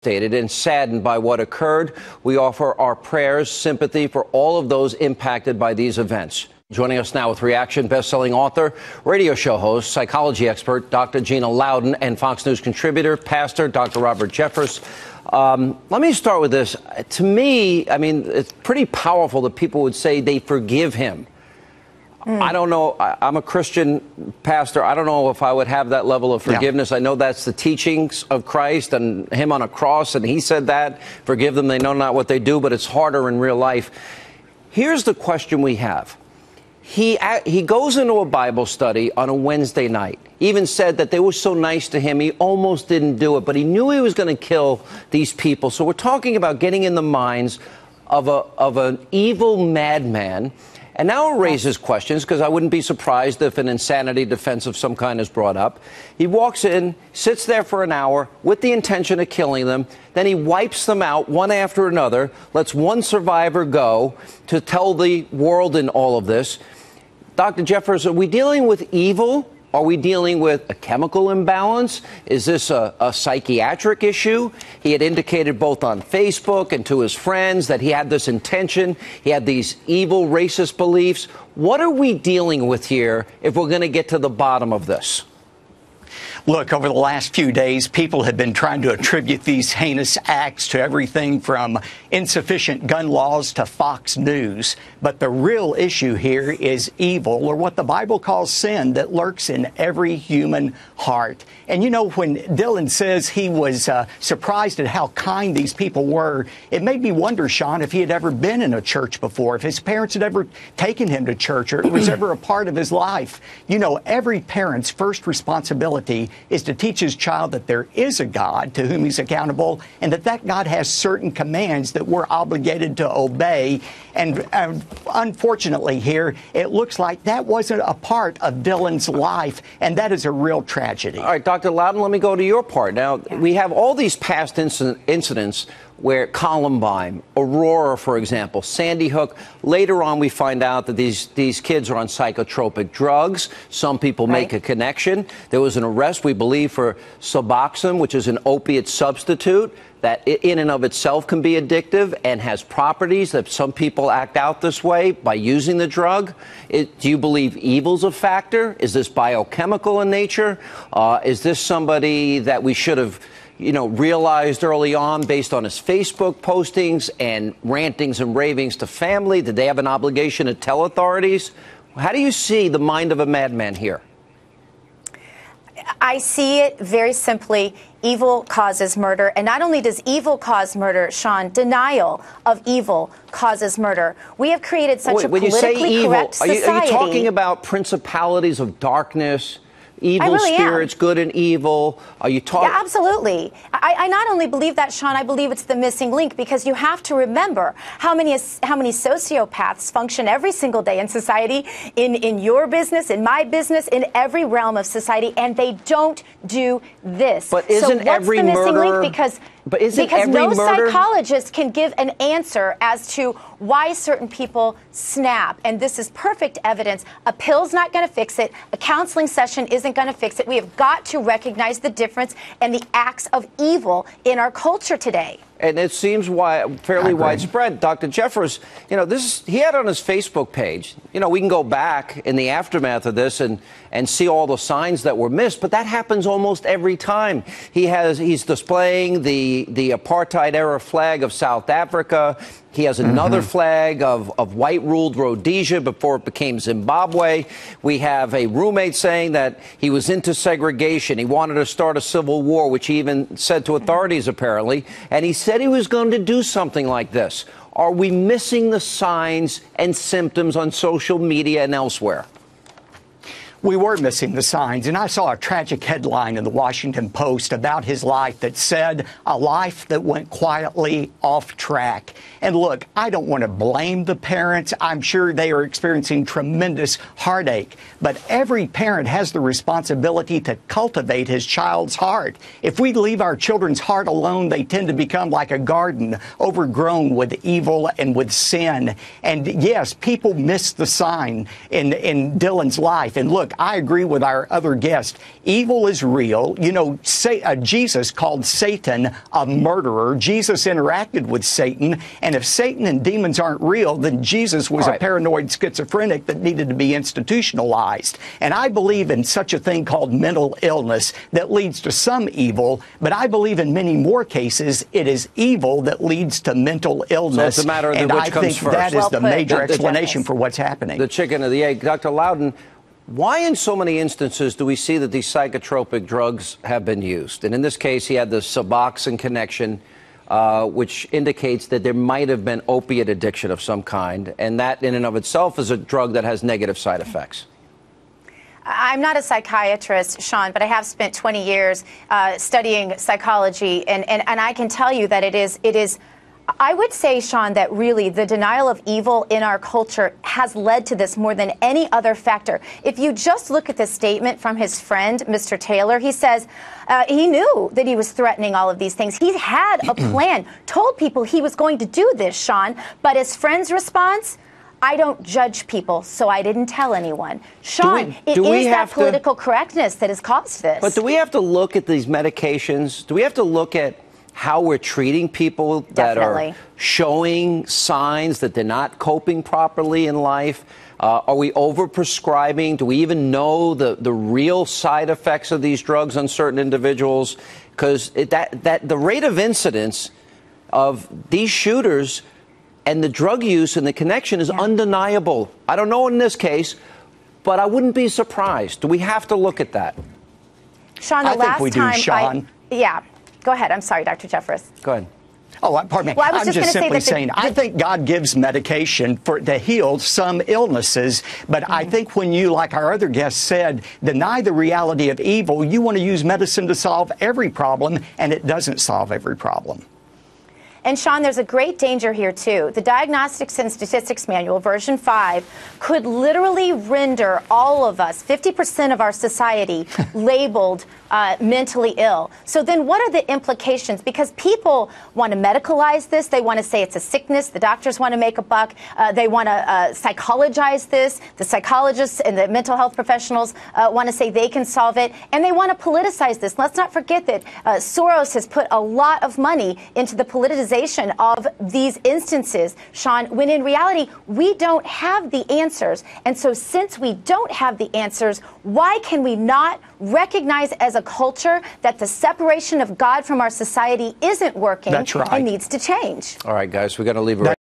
devastated and saddened by what occurred. We offer our prayers, sympathy for all of those impacted by these events. Joining us now with reaction, best-selling author, radio show host, psychology expert, Dr. Gina Loudon, and Fox News contributor, pastor, Dr. Robert Jeffress. Let me start with this. To me, I mean, it's pretty powerful that people would say they forgive him. I don't know. I'm a Christian pastor. I don't know if I would have that level of forgiveness. Yeah. I know that's the teachings of Christ and him on a cross, and he said that. Forgive them, they know not what they do, but it's harder in real life. Here's the question we have. He goes into a Bible study on a Wednesday night. He even said that they were so nice to him, he almost didn't do it, but he knew he was going to kill these people. So we're talking about getting in the minds of an evil madman. And now it raises questions, because I wouldn't be surprised if an insanity defense of some kind is brought up. He walks in, sits there for an hour with the intention of killing them. Then he wipes them out one after another, lets one survivor go to tell the world in all of this. Dr. Jeffress, are we dealing with evil? Are we dealing with a chemical imbalance? Is this a psychiatric issue? He had indicated both on Facebook and to his friends that he had this intention. He had these evil racist beliefs. What are we dealing with here if we're going to get to the bottom of this? Look, over the last few days, people have been trying to attribute these heinous acts to everything from insufficient gun laws to Fox News. But the real issue here is evil, or what the Bible calls sin, that lurks in every human heart. And you know, when Dylan says he was surprised at how kind these people were, it made me wonder, Sean, if he had ever been in a church before, if his parents had ever taken him to church, or it was ever a part of his life. You know, every parent's first responsibility is to teach his child that there is a God to whom he's accountable, and that God has certain commands that we're obligated to obey. And unfortunately here, it looks like that wasn't a part of Dylan's life, and that is a real tragedy. All right, Dr. Loudon, let me go to your part. Now, we have all these past incidents where Columbine, EARUER, for example, Sandy Hook. Later on, we find out that these kids are on psychotropic drugs. Some people make a connection. There was an arrest, we believe, for Suboxone, which is an opiate substitute that in and of itself can be addictive and has properties that some people act out this way by using the drug. Do you believe evil's a factor? Is this biochemical in nature? Is this somebody that we should have realized early on based on his Facebook postings and rantings and ravings to family? Did they have an obligation to tell authorities? How do you see the mind of a madman here? I see it very simply. Evil causes murder. And not only does evil cause murder, Sean, denial of evil causes murder. We have created such a politically correct society. Are you talking about principalities of darkness? Evil spirits, good and evil. Are you talking? Yeah, absolutely. I not only believe that, Sean, I believe it's the missing link, because you have to remember how many sociopaths function every single day in society, in your business, in my business, in every realm of society, and they don't do this. But isn't every murder? Because no psychologist can give an answer as to why certain people snap. And this is perfect evidence. A pill's not going to fix it. A counseling session isn't going to fix it. We have got to recognize the difference and the acts of evil in our culture today. And it seems fairly widespread. Dr. Jeffress, he had on his Facebook page, we can go back in the aftermath of this and see all the signs that were missed, but that happens almost every time. He's displaying the apartheid-era flag of South Africa. He has another flag of white-ruled Rhodesia before it became Zimbabwe. We have a roommate saying that he was into segregation. He wanted to start a civil war, which he even said to authorities, apparently. And he said he was going to do something like this. Are we missing the signs and symptoms on social media and elsewhere? We were missing the signs, and I saw a tragic headline in the Washington Post about his life that said, a life that went quietly off track. And look, I don't want to blame the parents. I'm sure they are experiencing tremendous heartache. But every parent has the responsibility to cultivate his child's heart. If we leave our children's heart alone, they tend to become like a garden, overgrown with evil and with sin. And yes, people miss the sign in Dylan's life. And look, I agree with our other guest. Evil is real. You know, Jesus called Satan a murderer. Jesus interacted with Satan. And if Satan and demons aren't real, then Jesus was a paranoid schizophrenic that needed to be institutionalized. And I believe in such a thing called mental illness that leads to some evil, but I believe in many more cases it is evil that leads to mental illness. So it's a matter of and which I comes think first. that is the major explanation for what's happening. The chicken or the egg. Dr. Loudon, why in so many instances do we see that these psychotropic drugs have been used? And in this case, he had the Suboxone connection, which indicates that there might have been opiate addiction of some kind, and that in and of itself is a drug that has negative side effects. I'm not a psychiatrist, Sean, but I have spent 20 years studying psychology, and I can tell you that it is. I would say, Sean, that really the denial of evil in our culture has led to this more than any other factor. If you just look at the statement from his friend, Mr. Taylor, he says he knew that he was threatening all of these things. He had a plan, told people he was going to do this, Sean, but his friend's response, I don't judge people, so I didn't tell anyone. Sean, it is that political correctness that has caused this. But do we have to look at these medications? Do we have to look at how we're treating people that are showing signs that they're not coping properly in life? Are we overprescribing? Do we even know the real side effects of these drugs on certain individuals? Because the rate of incidence of these shooters and the drug use and the connection is undeniable. I don't know in this case, but I wouldn't be surprised. Do we have to look at that? Sean, the last time Go ahead. I'm sorry, Dr. Jeffress. Go ahead. Oh, pardon me. Well, I'm just simply saying, I think God gives medication to heal some illnesses, but I think when you, like our other guest said, deny the reality of evil, you want to use medicine to solve every problem, and it doesn't solve every problem. And, Sean, there's a great danger here, too. The Diagnostics and Statistics Manual, version 5, could literally render all of us, 50% of our society, labeled mentally ill. So then what are the implications? Because people want to medicalize this. They want to say it's a sickness. The doctors want to make a buck. They want to psychologize this. The psychologists and the mental health professionals want to say they can solve it. And they want to politicize this. Let's not forget that Soros has put a lot of money into the politicization of these instances, Sean, when in reality, we don't have the answers. And so since we don't have the answers, why can we not recognize as a culture that the separation of God from our society isn't working and needs to change? All right, guys, we're going to leave it right